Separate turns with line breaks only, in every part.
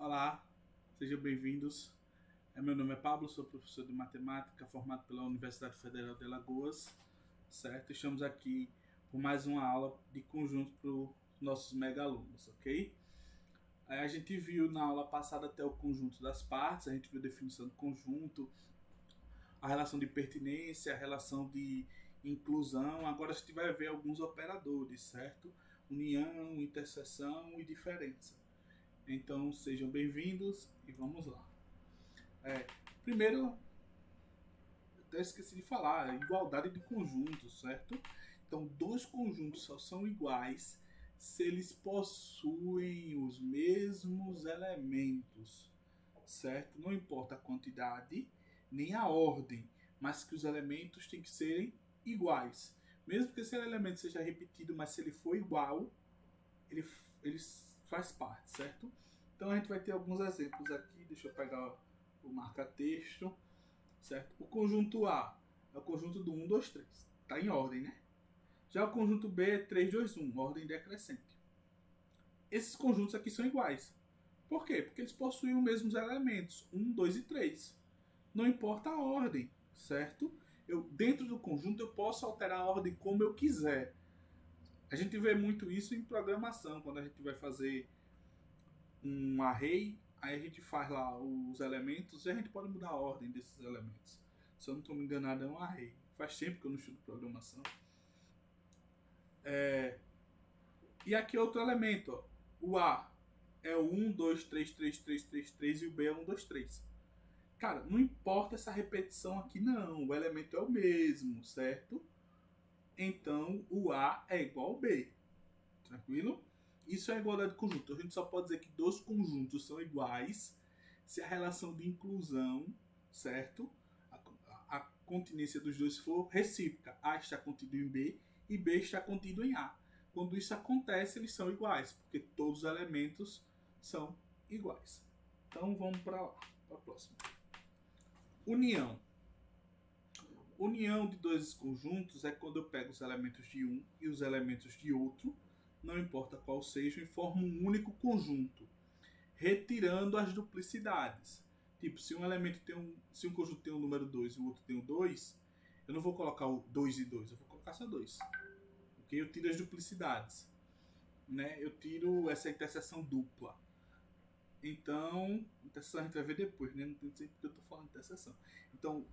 Olá, sejam bem-vindos. Meu nome é Pablo, sou professor de matemática formado pela Universidade Federal de Alagoas, certo? Estamos aqui por mais uma aula de conjunto para os nossos mega alunos, ok? A gente viu na aula passada até o conjunto das partes, a gente viu a definição do conjunto, a relação de pertinência, a relação de inclusão. Agora a gente vai ver alguns operadores, certo? União, interseção e diferença. Então sejam bem-vindos e vamos lá. Primeiro, até esqueci de falar, igualdade de conjuntos, certo? Então, dois conjuntos só são iguais se eles possuem os mesmos elementos, certo? Não importa a quantidade nem a ordem, mas que os elementos têm que serem iguais. Mesmo que esse elemento seja repetido, mas se ele for igual, ele faz parte, certo? Então a gente vai ter alguns exemplos aqui. Deixa eu pegar o marca-texto, certo? O conjunto A é o conjunto do 1, 2, 3. Está em ordem, né? Já o conjunto B é 3, 2, 1, ordem decrescente. Esses conjuntos aqui são iguais. Por quê? Porque eles possuem os mesmos elementos, 1, 2 e 3. Não importa a ordem, certo? Dentro do conjunto eu posso alterar a ordem como eu quiser. A gente vê muito isso em programação, quando a gente vai fazer um array, aí a gente faz lá os elementos e a gente pode mudar a ordem desses elementos. Se eu não estou me enganado, é um array. Faz tempo que eu não estudo programação. E aqui outro elemento, ó. O A é o 1, 2, 3, 3, 3, 3, 3 e o B é 1, 2, 3. Cara, não importa essa repetição aqui não, o elemento é o mesmo, certo? Então o A é igual ao B, tranquilo? Isso é igualdade de conjunto. A gente só pode dizer que dois conjuntos são iguais se a relação de inclusão, certo? A continência dos dois for recíproca. A está contido em B e B está contido em A. Quando isso acontece, eles são iguais, porque todos os elementos são iguais. Então vamos para lá, para a próxima. União. União de dois conjuntos é quando eu pego os elementos de um e os elementos de outro, não importa qual seja, e formo um único conjunto, retirando as duplicidades. Tipo, se um conjunto tem o número 2 e o outro tem o 2, eu não vou colocar o 2 e 2, eu vou colocar só 2. Okay? Eu tiro as duplicidades. Né? Eu tiro essa interseção dupla. Então, interseção a gente vai ver depois, né? Não sei porque eu estou falando de interseção. Então,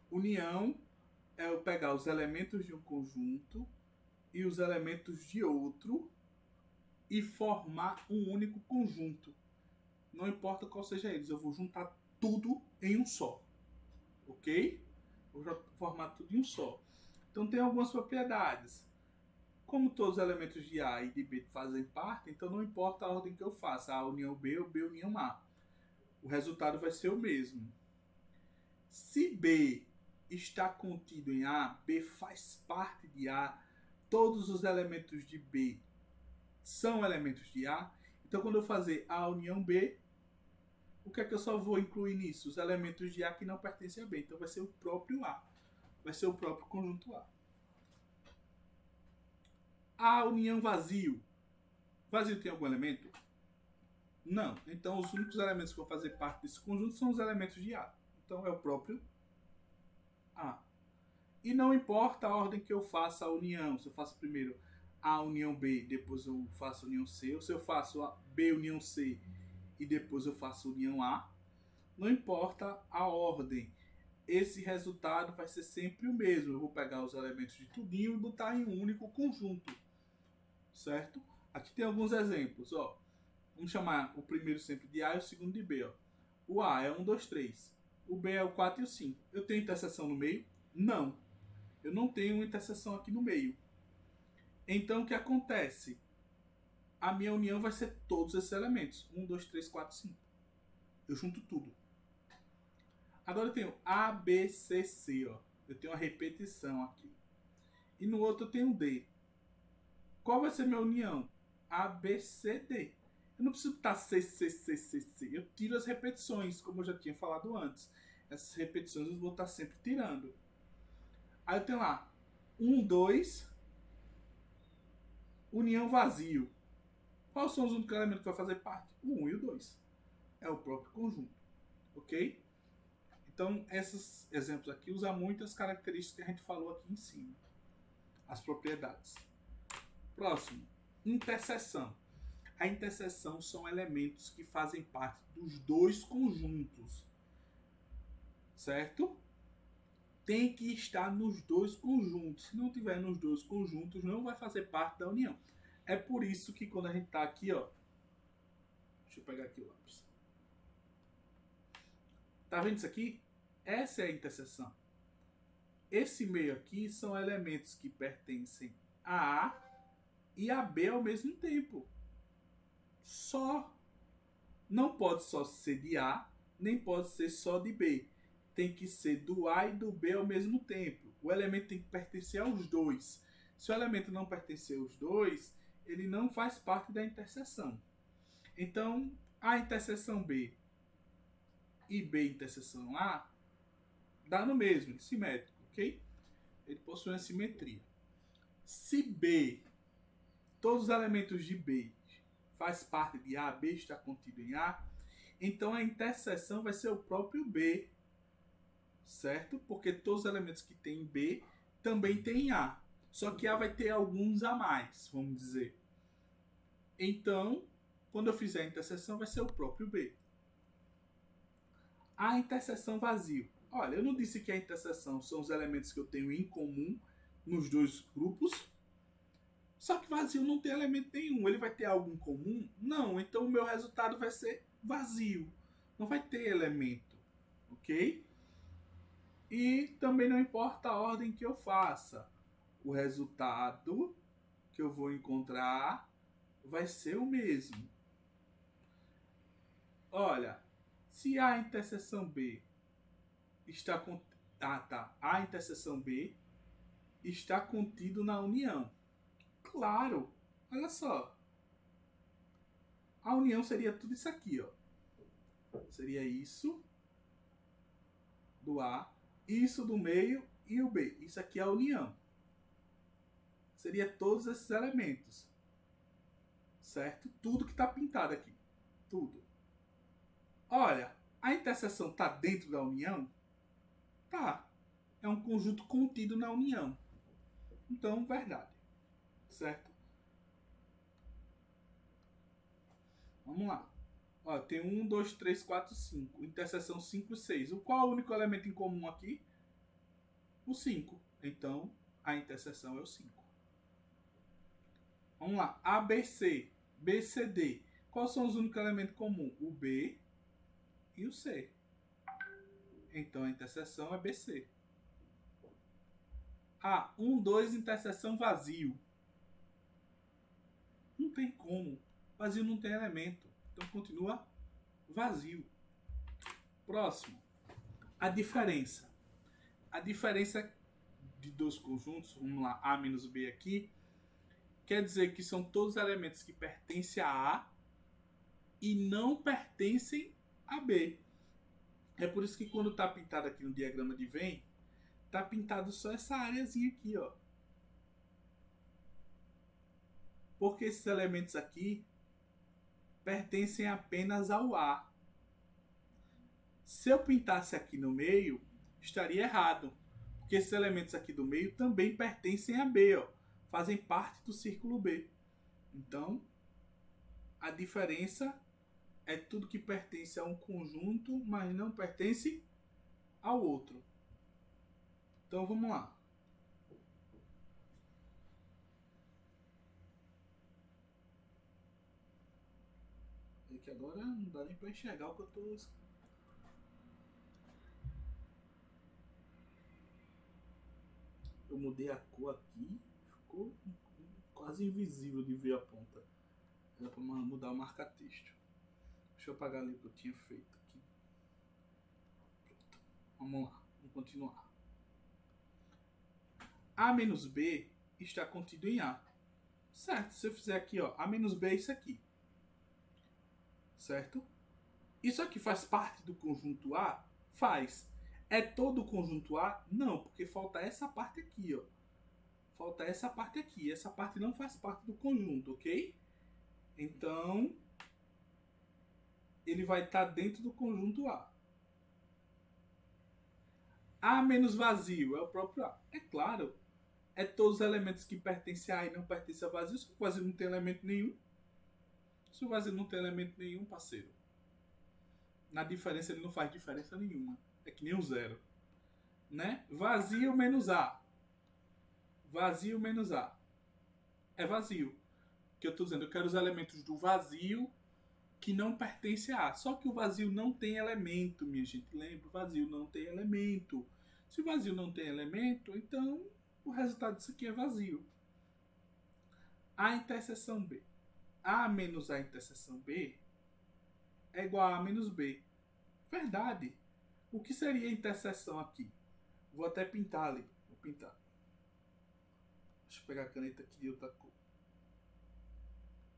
união é eu pegar os elementos de um conjunto e os elementos de outro e formar um único conjunto. Não importa qual seja eles, eu vou juntar tudo em um só. Ok? Vou formar tudo em um só. Então tem algumas propriedades. Como todos os elementos de A e de B fazem parte, então não importa a ordem que eu faça, A união B ou B união A. O resultado vai ser o mesmo. Se B está contido em A, B faz parte de A, todos os elementos de B são elementos de A, então quando eu fazer A união B, o que é que eu só vou incluir nisso? Os elementos de A que não pertencem a B, então vai ser o próprio A, vai ser o próprio conjunto A. A união vazio. Vazio tem algum elemento? Não, então os únicos elementos que vão fazer parte desse conjunto são os elementos de A, então é o próprio A. E não importa a ordem que eu faça a união, se eu faço primeiro A união B, depois eu faço a união C, ou se eu faço a B união C e depois eu faço a união A, não importa a ordem, esse resultado vai ser sempre o mesmo. Eu vou pegar os elementos de tudinho e botar em um único conjunto, certo? Aqui tem alguns exemplos, ó. Vamos chamar o primeiro sempre de A e o segundo de B, ó. O A é 1, 2, 3. O B é o 4 e o 5. Eu tenho interseção no meio? Não. Eu não tenho uma interseção aqui no meio. Então, o que acontece? A minha união vai ser todos esses elementos. 1, 2, 3, 4, 5. Eu junto tudo. Agora eu tenho A, B, C, C. Ó. Eu tenho uma repetição aqui. E no outro eu tenho D. Qual vai ser minha união? A, B, C, D. Eu não preciso botar C, C, C, C, C. Eu tiro as repetições, como eu já tinha falado antes. Essas repetições eu vou estar sempre tirando. Aí eu tenho lá 1, 2, união vazio. Quais são os únicos elementos que vai fazer parte? O 1 e o 2. é o próprio conjunto, ok? Então, esses exemplos aqui usam muito as características que a gente falou aqui em cima, as propriedades. Próximo, interseção. A interseção são elementos que fazem parte dos dois conjuntos, certo? Tem que estar nos dois conjuntos. Se não tiver nos dois conjuntos, não vai fazer parte da união. É por isso que quando a gente está aqui, ó, deixa eu pegar aqui o lápis. Tá vendo isso aqui? Essa é a interseção. Esse meio aqui são elementos que pertencem a A e a B ao mesmo tempo. Só. Não pode só ser de A, nem pode ser só de B. Tem que ser do A e do B ao mesmo tempo. O elemento tem que pertencer aos dois. Se o elemento não pertencer aos dois, ele não faz parte da interseção. Então, A interseção B e B interseção A dá no mesmo, simétrico, ok? Ele possui uma simetria. Se B, todos os elementos de B faz parte de A, B está contido em A, então a interseção vai ser o próprio B, certo? Porque todos os elementos que tem em B também tem em A, só que A vai ter alguns a mais, vamos dizer. Então, quando eu fizer a interseção, vai ser o próprio B. A interseção vazio. Olha, eu não disse que a interseção são os elementos que eu tenho em comum nos dois grupos. Só que vazio não tem elemento nenhum. Ele vai ter algo em comum? Não. Então o meu resultado vai ser vazio. Não vai ter elemento. Ok? E também não importa a ordem que eu faça. O resultado que eu vou encontrar vai ser o mesmo. Olha, se a interseção B está a interseção B está contido na união. Claro, olha só. A união seria tudo isso aqui, ó. Seria isso do A, isso do meio e o B. Isso aqui é a união. Seria todos esses elementos. Certo? Tudo que está pintado aqui. Tudo. Olha, a interseção está dentro da união? Tá. É um conjunto contido na união. Então, verdade. Certo? Vamos lá. Ó, tem 1, 2, 3, 4, 5. Interseção 5 e 6. Qual é o único elemento em comum aqui? O 5. Então, a interseção é o 5. Vamos lá. ABC, BCD. Quais são os únicos elementos comuns? O B e o C. Então, a interseção é BC. A, 1, 2, interseção vazio. Não tem como. Vazio não tem elemento. Então, continua vazio. Próximo. A diferença. A diferença de dois conjuntos, vamos lá, A menos B aqui, quer dizer que são todos elementos que pertencem a A e não pertencem a B. É por isso que quando está pintado aqui no diagrama de Venn, está pintado só essa areazinha aqui, ó. Porque esses elementos aqui pertencem apenas ao A. Se eu pintasse aqui no meio, estaria errado. Porque esses elementos aqui do meio também pertencem a B, ó. Fazem parte do círculo B. Então, a diferença é tudo que pertence a um conjunto, mas não pertence ao outro. Então, vamos lá. É que agora não dá nem para enxergar o que eu estou... Eu mudei a cor aqui, ficou quase invisível de ver a ponta. Era para mudar o marca-texto. Deixa eu apagar ali o que eu tinha feito aqui. Pronto. Vamos lá, vamos continuar. A menos B está contido em A. Certo, se eu fizer aqui, ó, A menos B é isso aqui. Certo? Isso aqui faz parte do conjunto A? Faz. É todo o conjunto A? Não, porque falta essa parte aqui, ó. Falta essa parte aqui. Essa parte não faz parte do conjunto, ok? Então, ele vai estar dentro do conjunto A. A menos vazio é o próprio A. É claro, é todos os elementos que pertencem a A e não pertencem a vazio. Se o vazio não tem elemento nenhum, se o vazio não tem elemento nenhum, parceiro, na diferença ele não faz diferença nenhuma. É que nem o zero. Né? Vazio menos A. Vazio menos A. É vazio. Que eu estou dizendo, eu quero os elementos do vazio que não pertence a A. Só que o vazio não tem elemento, minha gente. Lembra? O vazio não tem elemento. Se o vazio não tem elemento, então o resultado disso aqui é vazio. A interseção B. A menos A interseção B é igual a A menos B. Verdade. O que seria a interseção aqui? Vou até pintar ali. Vou pintar. Deixa eu pegar a caneta aqui de outra cor.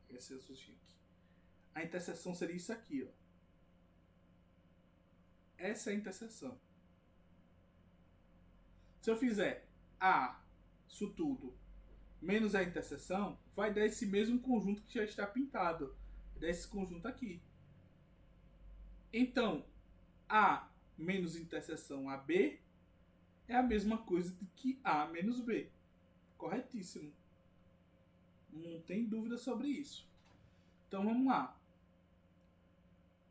Esse azulzinho aqui. A interseção seria isso aqui, ó. Essa é a interseção. Se eu fizer A, isso tudo, menos a interseção, vai dar esse mesmo conjunto que já está pintado. Vai dar esse conjunto aqui. Então, A menos interseção AB é a mesma coisa que A menos B. Corretíssimo. Não tem dúvida sobre isso. Então vamos lá.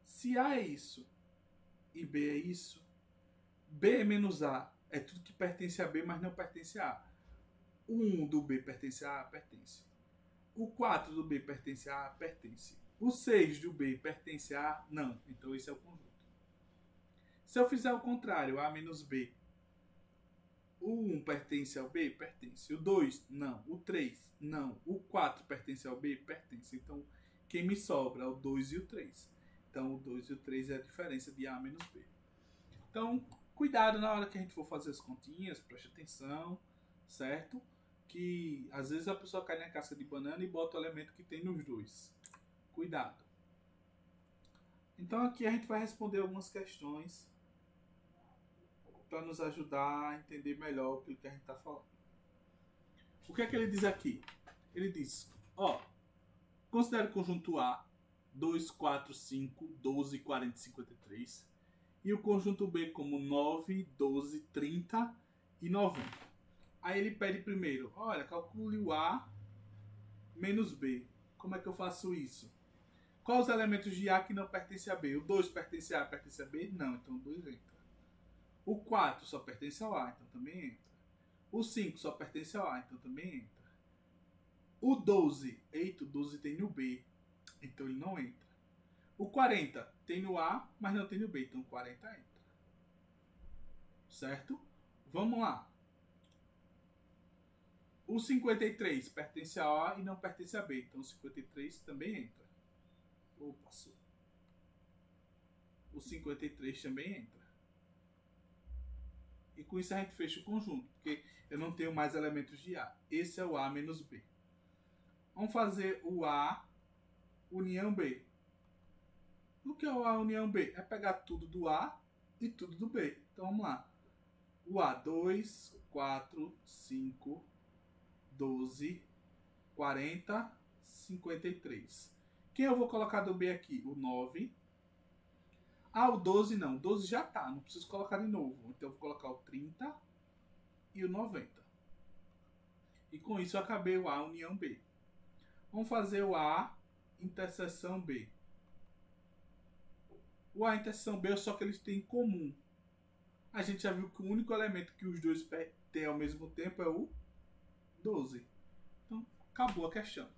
Se A é isso e B é isso, B menos A é tudo que pertence a B, mas não pertence a A. O 1 do B pertence a A? Pertence. O 4 do B pertence a A? Pertence. O 6 do B pertence a A? Não. Então esse é o conjunto. Se eu fizer o contrário, A menos B, o 1 pertence ao B? Pertence. O 2? Não. O 3? Não. O 4 pertence ao B? Pertence. Então, quem me sobra é o 2 e o 3. Então, o 2 e o 3 é a diferença de A menos B. Então, cuidado na hora que a gente for fazer as continhas, preste atenção, certo? Que às vezes a pessoa cai na casca de banana e bota o elemento que tem nos dois. Cuidado. Então, aqui a gente vai responder algumas questões para nos ajudar a entender melhor aquilo que a gente está falando. O que é que ele diz aqui? Ele diz, ó, considere o conjunto A 2, 4, 5, 12, 40 e 53 e o conjunto B como 9, 12, 30 e 90. Aí ele pede primeiro, olha, calcule o A menos B. Como é que eu faço isso? Quais os elementos de A que não pertencem a B? O 2 pertence a A, pertence a B? Não, então o 2 entra. O 4 só pertence ao A, então também entra. O 5 só pertence ao A, então também entra. O 12, eita, o 12 tem no B, então ele não entra. O 40 tem no A, mas não tem no B, então o 40 entra. Certo? Vamos lá. O 53 pertence a A e não pertence a B, então o 53 também entra. Opa, passou. O 53 também entra. E com isso a gente fecha o conjunto, porque eu não tenho mais elementos de A. Esse é o A menos B. Vamos fazer o A união B. O que é o A união B? É pegar tudo do A e tudo do B. Então vamos lá. O A, 2, 4, 5, 12, 40, 53. Quem eu vou colocar do B aqui? O 9. Ah, o 12 não. O 12 já tá. Não preciso colocar de novo. Então eu vou colocar o 30 e o 90. E com isso eu acabei o A união B. Vamos fazer o A interseção B. O A interseção B é só que eles têm em comum. A gente já viu que o único elemento que os dois têm ao mesmo tempo é o 12. Então, acabou a questão.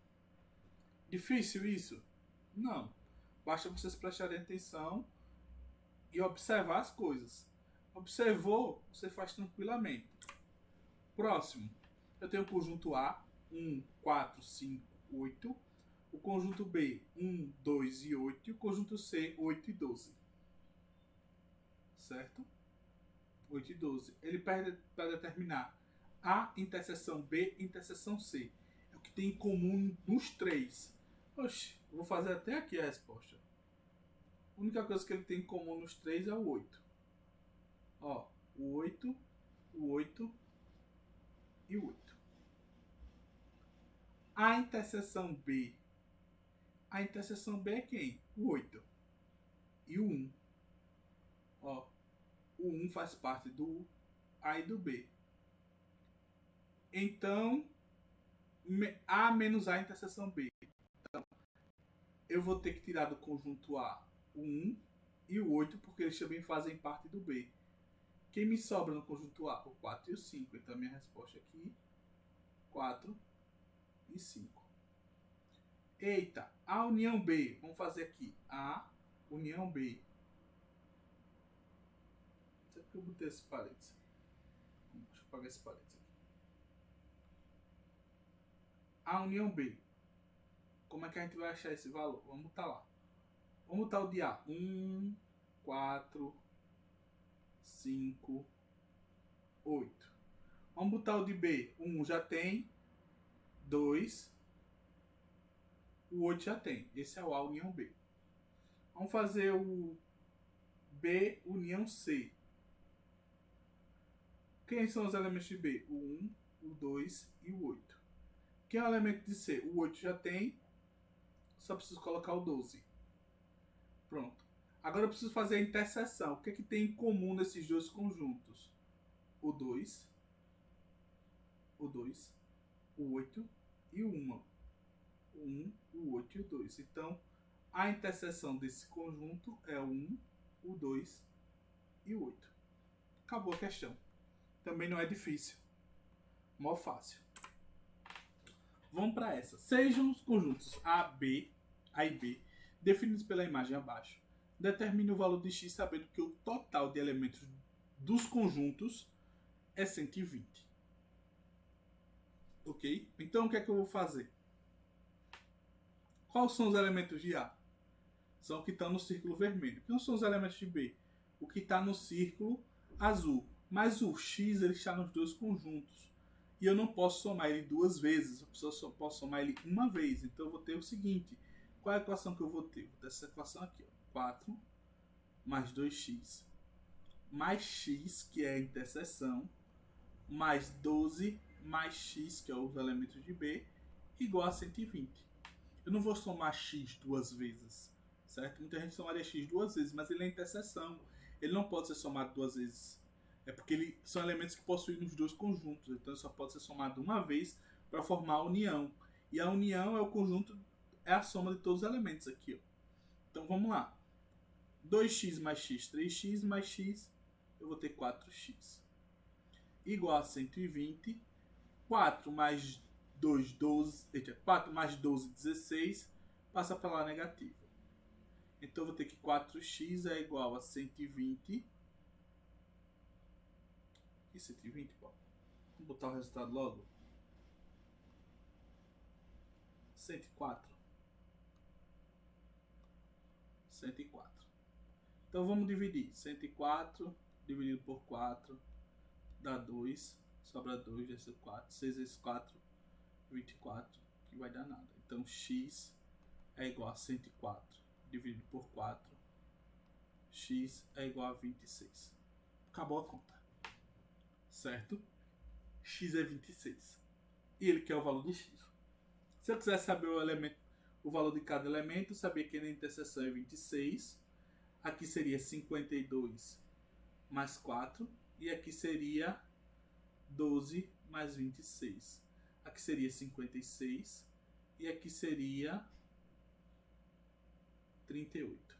Difícil isso? Não. Basta vocês prestarem atenção e observar as coisas. Observou, você faz tranquilamente. Próximo. Eu tenho o conjunto A, 1, 4, 5, 8. O conjunto B, 1, 2 e 8. E o conjunto C, 8 e 12. Certo? 8 e 12. Ele pede para determinar A interseção B interseção C. É o que tem em comum nos três. Oxe, eu vou fazer até aqui a resposta. A única coisa que ele tem em comum nos três é o 8. Ó, o 8 e o 8. A interseção B. A interseção B é quem? O 8. o 1. Ó, o 1 faz parte do A e do B. Então, A menos A interseção B. Então, eu vou ter que tirar do conjunto A o 1 e o 8, porque eles também fazem parte do B. Quem me sobra no conjunto A? O 4 e o 5. Então, a minha resposta aqui, 4 e 5. Eita, A união B. Vamos fazer aqui. A união B. Não sei porque eu botei esse parênteses. Deixa eu apagar esse parênteses aqui. A união B. Como é que a gente vai achar esse valor? Vamos botar lá. Vamos botar o de A. 1, 4, 5, 8. Vamos botar o de B. 1 já tem. 2. O 8 já tem. Esse é o A união B. Vamos fazer o B união C. Quem são os elementos de B? O 1, o 2 e o 8. Quem é o elemento de C? O 8 já tem. Só preciso colocar o 12. Pronto. Agora eu preciso fazer a interseção. O que é que tem em comum nesses dois conjuntos? O 2, o 2, o 8 e o 1. O 1, o 8 e o 2. Então, a interseção desse conjunto é o 1, o 2 e o 8. Acabou a questão. Também não é difícil. Mó fácil. Vamos para essa. Sejam os conjuntos A e B, definidos pela imagem abaixo. Determine o valor de x sabendo que o total de elementos dos conjuntos é 120. Ok? Então, o que é que eu vou fazer? Quais são os elementos de A? São os que estão no círculo vermelho. Quais são os elementos de B? O que está no círculo azul. Mas o x ele está nos dois conjuntos. E eu não posso somar ele duas vezes. Eu só posso somar ele uma vez. Então eu vou ter o seguinte. Qual é a equação que eu vou ter? Vou ter essa equação aqui. Ó. 4 mais 2x mais x, que é a interseção, mais 12 mais x, que é os elementos de B, igual a 120. Eu não vou somar x duas vezes, certo? Muita gente somaria x duas vezes, mas ele é interseção. Ele não pode ser somado duas vezes. É porque são elementos que possuem nos dois conjuntos. Então ele só pode ser somado uma vez para formar a união. E a união é o conjunto, é a soma de todos os elementos aqui. Ó. Então vamos lá. 2x mais x, 3x mais x, eu vou ter 4x. Igual a 120. 4 mais 2, 12. 4 mais 12, 16. Passa para lá negativo. Então eu vou ter que 4x é igual a 120. E 120, pô. Vamos botar o resultado logo. 104. 104. Então vamos dividir. 104 dividido por 4 dá 2. Sobra 2 vezes 4. 6 vezes 4, 24. Que vai dar nada. Então x é igual a 104 dividido por 4. X é igual a 26. Acabou a conta. Certo? X é 26. E ele quer o valor de x. Se eu quiser saber o valor de cada elemento, saber que na interseção é 26. Aqui seria 52 mais 4. E aqui seria 12 mais 26. Aqui seria 56. E aqui seria 38.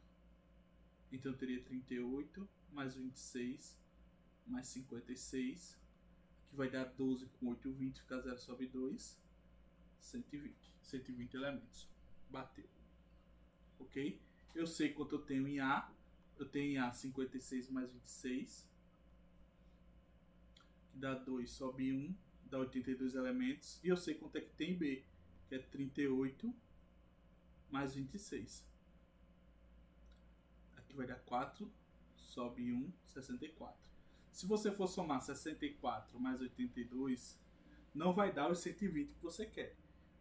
Então eu teria 38 mais 26 mais 56. Que vai dar 12 com 8, 20. Fica 0 sobre 2. 120. 120 elementos. Bateu. Ok? Eu sei quanto eu tenho em A. Eu tenho em A 56 mais 26. Que dá 2 sobre 1. Dá 82 elementos. E eu sei quanto é que tem em B. Que é 38 mais 26. Aqui vai dar 4 sobre 1, 64. Se você for somar 64 mais 82, não vai dar os 120 que você quer.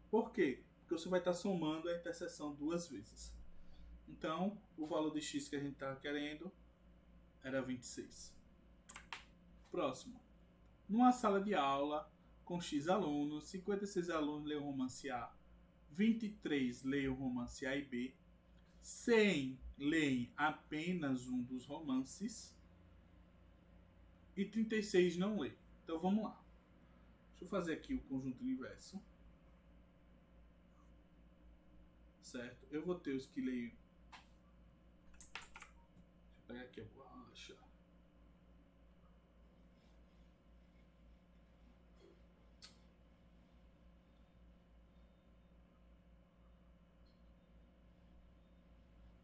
Por quê? Porque você vai estar somando a interseção duas vezes. Então, o valor de x que a gente estava querendo era 26. Próximo. Numa sala de aula com x alunos, 56 alunos leem o romance A, 23 leem o romance A e B, 100 leem apenas um dos romances e 36 não leem. Então vamos lá. Deixa eu fazer aqui o conjunto inverso. Certo? Eu vou ter os que leem. Deixa eu pegar aqui a borracha.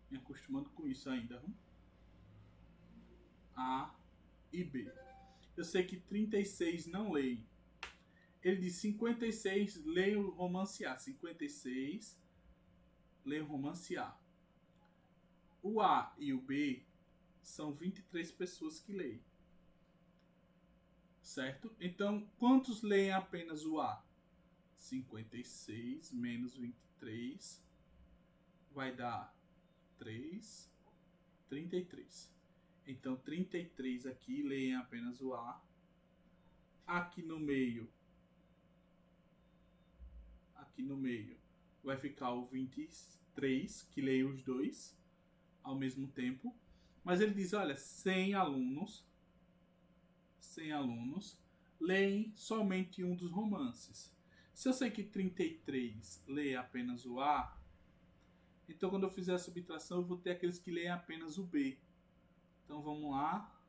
Me acostumando com isso ainda. A e B. Eu sei que 36 não leem. Ele diz 56 leem o romance A. 56 leem o romance A. O A e o B são 23 pessoas que leem. Certo? Então, quantos leem apenas o A? 56 menos 23 vai dar 33. Então, 33 aqui leem apenas o A. Aqui no meio vai ficar o 23, que leem os dois ao mesmo tempo. Mas ele diz, olha, 100 alunos leem somente um dos romances. Se eu sei que 33 lê apenas o A, então quando eu fizer a subtração eu vou ter aqueles que leem apenas o B. Então vamos lá.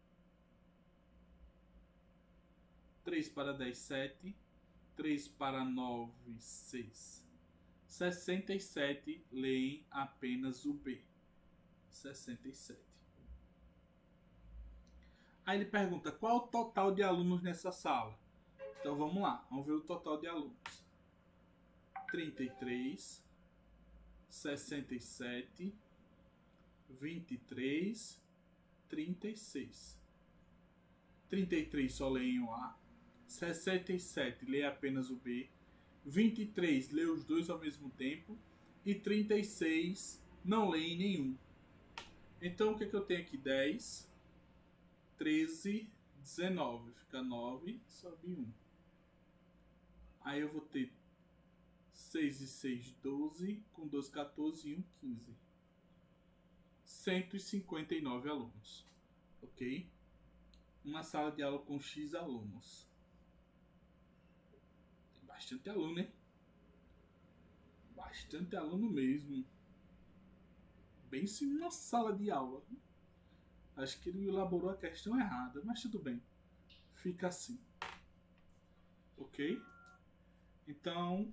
3 para 10, 7. 3 para 9, 6. 67 leem apenas o B. 67. Aí ele pergunta, qual o total de alunos nessa sala? Então vamos lá, vamos ver o total de alunos. 33, 67, 23, 36. 33 só leem o A. 67 lê apenas o B. 23 lê os dois ao mesmo tempo. E 36 não leem nenhum. Então o que, é que eu tenho aqui? 10, 13, 19. Fica 9, sobe 1. Aí eu vou ter 6 e 6, 12. Com 2, 14 e 1, 15. 159 alunos. Ok? Uma sala de aula com X alunos. Tem bastante aluno, né? Bastante aluno mesmo. Bem sim na sala de aula. Acho que ele elaborou a questão errada, mas tudo bem. Fica assim. Ok? Então,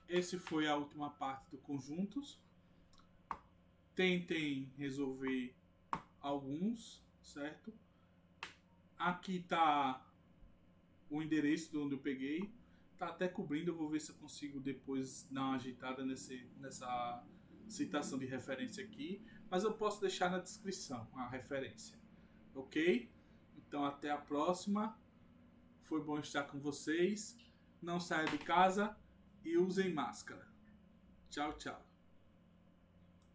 esse foi a última parte do conjuntos. Tentem resolver alguns, certo? Aqui está o endereço de onde eu peguei. Tá até cobrindo, eu vou ver se eu consigo depois dar uma ajeitada nessa citação de referência aqui. Mas eu posso deixar na descrição a referência. Ok? Então até a próxima. Foi bom estar com vocês. Não saia de casa e usem máscara. Tchau, tchau.